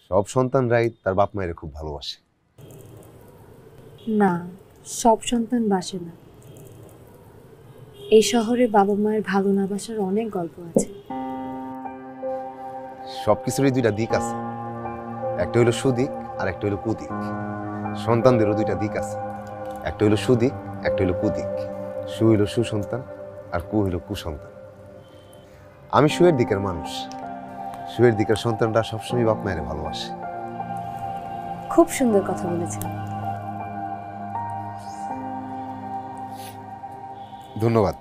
সব সন্তানরাই তার বাপ মায়ের খুব ভালোবাসে। না, সব সন্তান বাসে না। এই শহরে বাবা মায়ের ভালো না বাসার অনেক গল্প আছে। সবকিছুরই দুইটা দিক আছে, একটা হইলো সুদিক আর একটা হইলো কুদিক। সন্তানদেরও দুইটা দিক আছে, একটা হইলো সুদিক, একটা হইলো কুদিক। সু হইলো সুসন্তান আর কু হইলো কুসন্তান। আমি সুয়ের দিকের মানুষ। সুয়ের দিকের সন্তানরা সবসময় বাপ মায়ের ভালোবাসে। খুব সুন্দর কথা বলেছেন। ধন্যবাদ।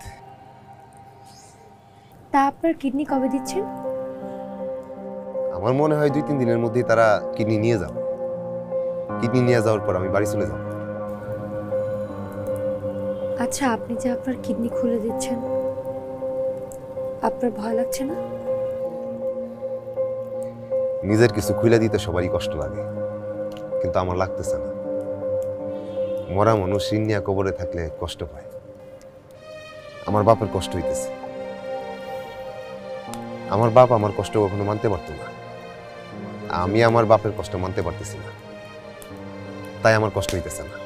তা আপনার কিডনি কবে দিচ্ছেন? আমার মনে হয় 2-3 দিনের মধ্যেই তারা কিডনি নিয়ে যাবে। কিডনি নিয়ে যাওয়ার পর আমি বাড়ি চলে যাব। আচ্ছা, আপনি যে আপনার কিডনি খুলে দিচ্ছেন, আপনার ভয় লাগছে না? নিজের কিছু খুলে দিতে সবারই কষ্ট লাগে, কিন্তু আমার লাগতেছে না। মরা মানুষ ঋণ নিয়ে কবরে থাকলে কষ্ট পায়। আমার বাপের কষ্ট হইতেছে। আমার বাপ আমার কষ্ট কখনো মানতে পারতো না। আমি আমার বাপের কষ্ট মানতে পারতেছি না, তাই আমার কষ্ট হইতেছে না।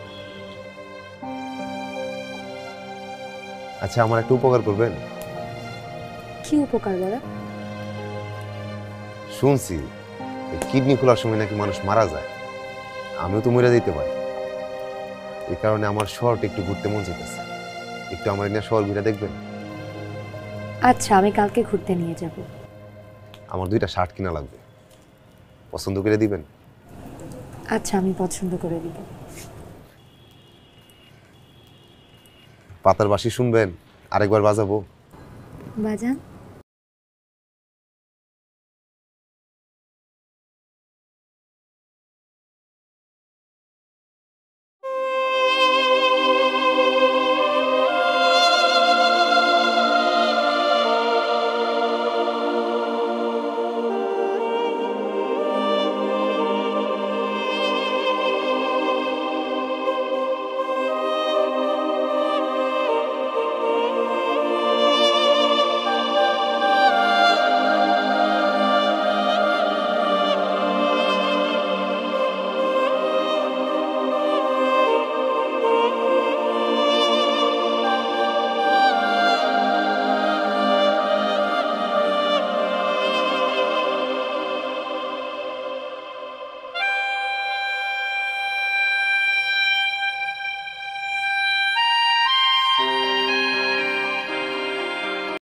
আচ্ছা, আমার একটা উপকার করবেন? কি উপকার বলেন? শুনছি কিডনি খোলার সময় নাকি মানুষ মারা যায়। আমিও তো মরে যেতে পারি। এই কারণে আমার শহরটা একটু ঘুরতে মন চাইতেছে। একটু আমার নিয়ে শহর ঘুরে দেখবেন? আচ্ছা, আমি কালকে ঘুরতে নিয়ে যাব। আমার 2টা শার্ট কিনা লাগবে, পছন্দ করে দিবেন? আচ্ছা, আমি পছন্দ করে দিব। পাতার বাঁশি শুনবেন? আরেকবার বাজাবো? বাজান।